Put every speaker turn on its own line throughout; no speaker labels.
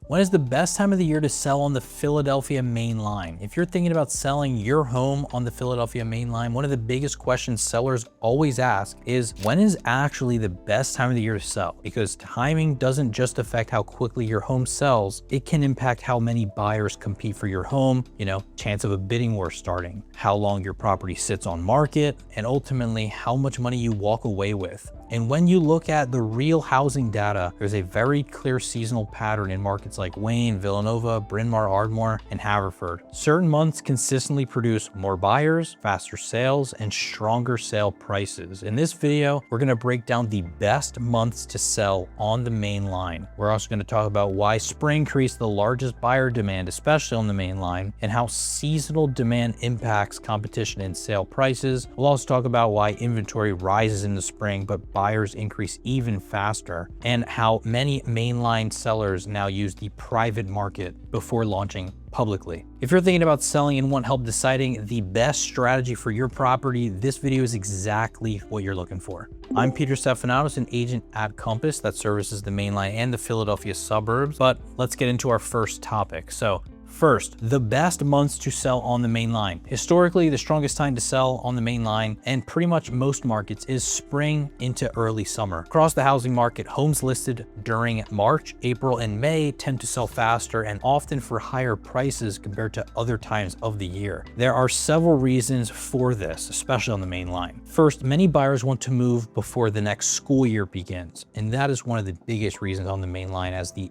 When is the best time of the year to sell on the Philadelphia main line? If you're thinking about selling your home on the Philadelphia main line, one of the biggest questions sellers always ask is, when is actually the best time of the year to sell? Because timing doesn't just affect how quickly your home sells, it can impact how many buyers compete for your home, chance of a bidding war starting, how long your property sits on market, and ultimately how much money you walk away with. And when you look at the real housing data, there's a very clear seasonal pattern in markets like Wayne, Villanova, Bryn Mawr, Ardmore, and Haverford. Certain months consistently produce more buyers, faster sales, and stronger sale prices. In this video, we're going to break down the best months to sell on the main line. We're also going to talk about why spring creates the largest buyer demand, especially on the main line, and how seasonal demand impacts competition and sale prices. We'll also talk about why inventory rises in the spring, but buyers increase even faster, and how many mainline sellers now use the private market before launching publicly. If you're thinking about selling and want help deciding the best strategy for your property, this video is exactly what you're looking for. I'm Peter Stefanatos, an agent at Compass that services the mainline and the Philadelphia suburbs, but let's get into our first topic. So first, the best months to sell on the main line. Historically, the strongest time to sell on the main line, and pretty much most markets, is spring into early summer. Across the housing market, homes listed during March, April, and May tend to sell faster and often for higher prices compared to other times of the year. There are several reasons for this, especially on the main line. First, many buyers want to move before the next school year begins, and that is one of the biggest reasons on the main line, as the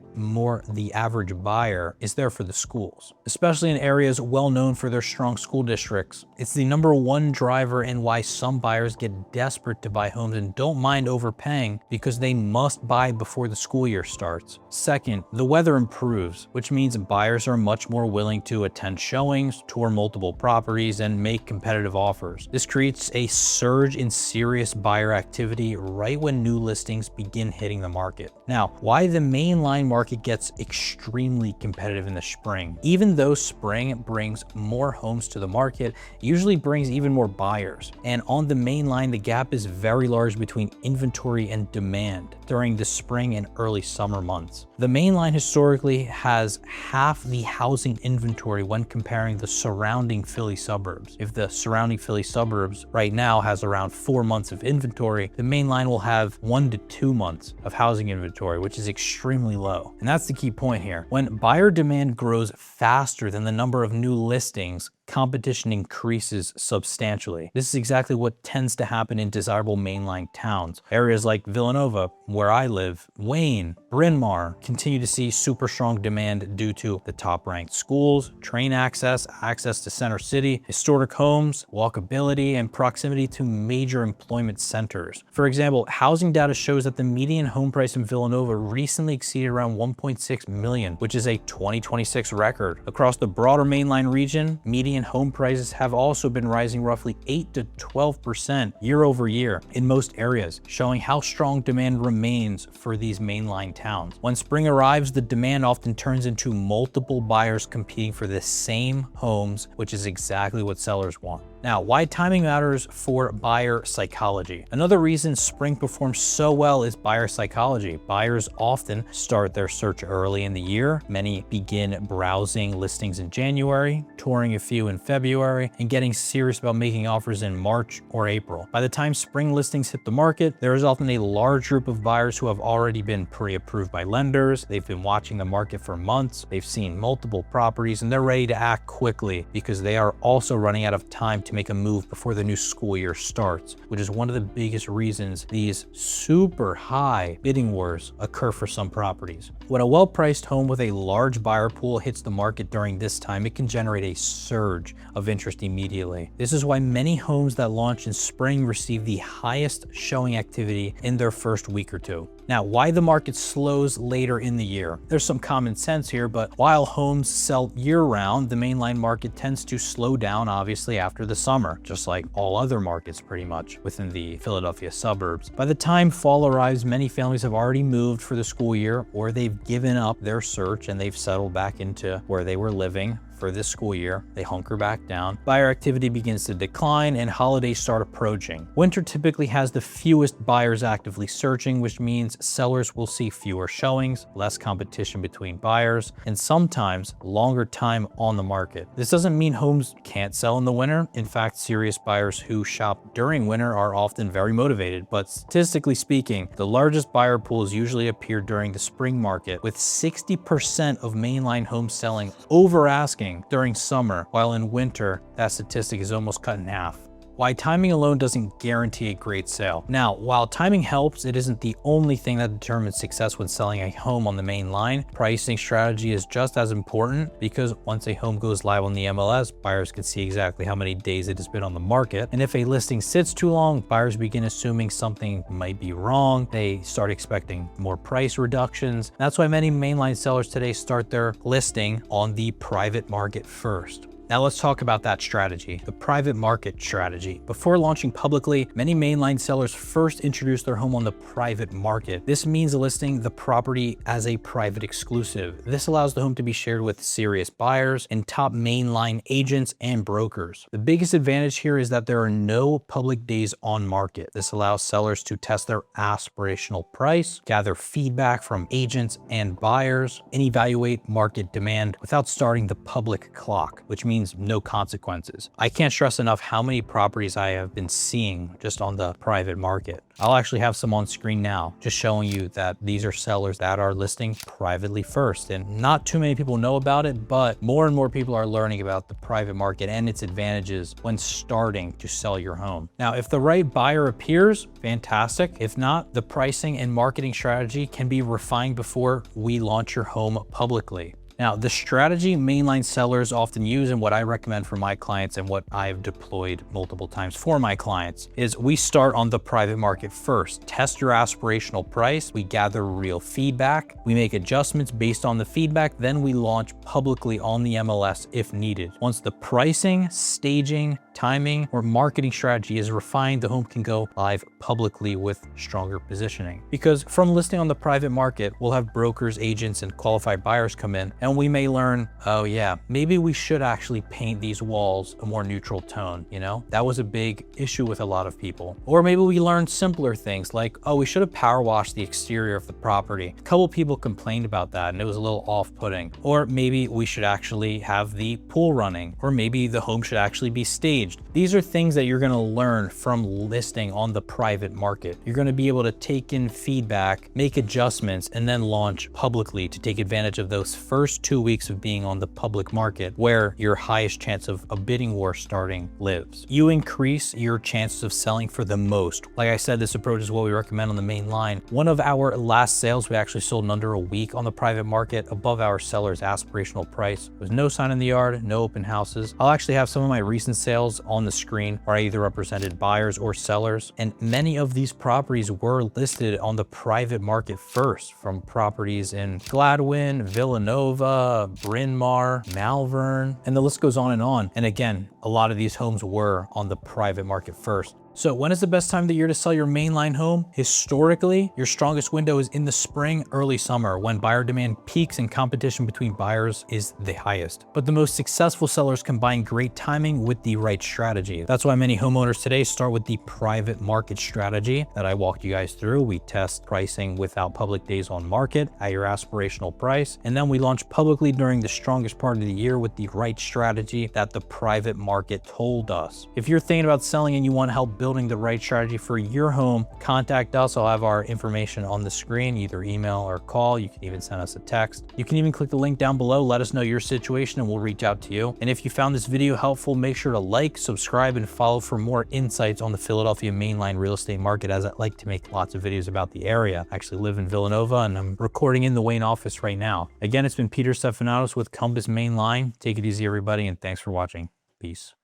average buyer is there for the school. Especially in areas well known for their strong school districts. It's the #1 driver in why some buyers get desperate to buy homes and don't mind overpaying, because they must buy before the school year starts. Second, the weather improves, which means buyers are much more willing to attend showings, tour multiple properties, and make competitive offers. This creates a surge in serious buyer activity right when new listings begin hitting the market. Now, why the mainline market gets extremely competitive in the spring. Even though spring brings more homes to the market, it usually brings even more buyers. And on the main line, the gap is very large between inventory and demand during the spring and early summer months. The main line historically has half the housing inventory when comparing the surrounding Philly suburbs. If the surrounding Philly suburbs right now has around 4 months of inventory, the main line will have 1 to 2 months of housing inventory, which is extremely low. And that's the key point here. When buyer demand grows faster than the number of new listings, competition increases substantially. This is exactly what tends to happen in desirable mainline towns. Areas like Villanova, where I live, Wayne, Bryn Mawr continue to see super strong demand due to the top-ranked schools, train access, access to center city, historic homes, walkability, and proximity to major employment centers. For example, housing data shows that the median home price in Villanova recently exceeded around $1.6 million, which is a 2026 record. Across the broader mainline region, median home prices have also been rising roughly 8 to 12% year over year in most areas, showing how strong demand remains for these mainline towns. When spring arrives, the demand often turns into multiple buyers competing for the same homes, which is exactly what sellers want. Now, why timing matters for buyer psychology. Another reason spring performs so well is buyer psychology. Buyers often start their search early in the year. Many begin browsing listings in January, touring a few in February, and getting serious about making offers in March or April. By the time spring listings hit the market, there is often a large group of buyers who have already been pre-approved by lenders. They've been watching the market for months. They've seen multiple properties, and they're ready to act quickly because they are also running out of time to make a move before the new school year starts, which is one of the biggest reasons these super high bidding wars occur for some properties. When a well-priced home with a large buyer pool hits the market during this time, it can generate a surge of interest immediately. This is why many homes that launch in spring receive the highest showing activity in their first week or two. Now, why the market slows later in the year? There's some common sense here, but while homes sell year-round, the mainline market tends to slow down, obviously, after the summer, just like all other markets pretty much within the Philadelphia suburbs. By the time fall arrives, many families have already moved for the school year, or they've given up their search and they've settled back into where they were living for this school year, they hunker back down, buyer activity begins to decline, and holidays start approaching. Winter typically has the fewest buyers actively searching, which means sellers will see fewer showings, less competition between buyers, and sometimes longer time on the market. This doesn't mean homes can't sell in the winter. In fact, serious buyers who shop during winter are often very motivated, but statistically speaking, the largest buyer pools usually appear during the spring market, with 60% of mainline homes selling over asking during summer, while in winter, that statistic is almost cut in half. Why timing alone doesn't guarantee a great sale. Now, while timing helps, it isn't the only thing that determines success when selling a home on the main line. Pricing strategy is just as important, because once a home goes live on the MLS, buyers can see exactly how many days it has been on the market. And if a listing sits too long, buyers begin assuming something might be wrong. They start expecting more price reductions. That's why many mainline sellers today start their listing on the private market first. Now let's talk about that strategy, the private market strategy. Before launching publicly, many mainline sellers first introduce their home on the private market. This means listing the property as a private exclusive. This allows the home to be shared with serious buyers and top mainline agents and brokers. The biggest advantage here is that there are no public days on market. This allows sellers to test their aspirational price, gather feedback from agents and buyers, and evaluate market demand without starting the public clock, which means no consequences. I can't stress enough how many properties I have been seeing just on the private market. I'll actually have some on screen now, just showing you that these are sellers that are listing privately first. And not too many people know about it, but more and more people are learning about the private market and its advantages when starting to sell your home. Now, if the right buyer appears, fantastic. If not, the pricing and marketing strategy can be refined before we launch your home publicly. Now, the strategy mainline sellers often use, and what I recommend for my clients and what I've deployed multiple times for my clients, is we start on the private market first. Test your aspirational price. We gather real feedback. We make adjustments based on the feedback. Then we launch publicly on the MLS if needed. Once the pricing, staging, timing, or marketing strategy is refined, the home can go live publicly with stronger positioning. Because from listing on the private market, we'll have brokers, agents, and qualified buyers come in, and we may learn, oh yeah, maybe we should actually paint these walls a more neutral tone, you know? That was a big issue with a lot of people. Or maybe we learned simpler things like, oh, we should have power washed the exterior of the property. A couple people complained about that and it was a little off-putting. Or maybe we should actually have the pool running, or maybe the home should actually be staged. These are things that you're gonna learn from listing on the private market. You're gonna be able to take in feedback, make adjustments, and then launch publicly to take advantage of those first 2 weeks of being on the public market, where your highest chance of a bidding war starting lives. You increase your chances of selling for the most. Like I said, this approach is what we recommend on the main line. One of our last sales, we actually sold in under a week on the private market above our seller's aspirational price. There was no sign in the yard, no open houses. I'll actually have some of my recent sales on the screen where I either represented buyers or sellers, and many of these properties were listed on the private market first, from properties in Gladwyne, Villanova, Bryn Mawr, Malvern, and the list goes on. And again, a lot of these homes were on the private market first. So when is the best time of the year to sell your mainline home? Historically, your strongest window is in the spring, early summer, when buyer demand peaks and competition between buyers is the highest. But the most successful sellers combine great timing with the right strategy. That's why many homeowners today start with the private market strategy that I walked you guys through. We test pricing without public days on market at your aspirational price, and then we launch publicly during the strongest part of the year with the right strategy that the private market told us. If you're thinking about selling and you want help building the right strategy for your home, contact us. I'll have our information on the screen, either email or call. You can even send us a text. You can even click the link down below, let us know your situation, and we'll reach out to you. And if you found this video helpful, make sure to like, subscribe, and follow for more insights on the Philadelphia mainline real estate market, as I like to make lots of videos about the area. I actually live in Villanova and I'm recording in the Wayne office right now. Again, it's been Peter Stefanatos with Compass Mainline. Take it easy, everybody, and thanks for watching. Peace.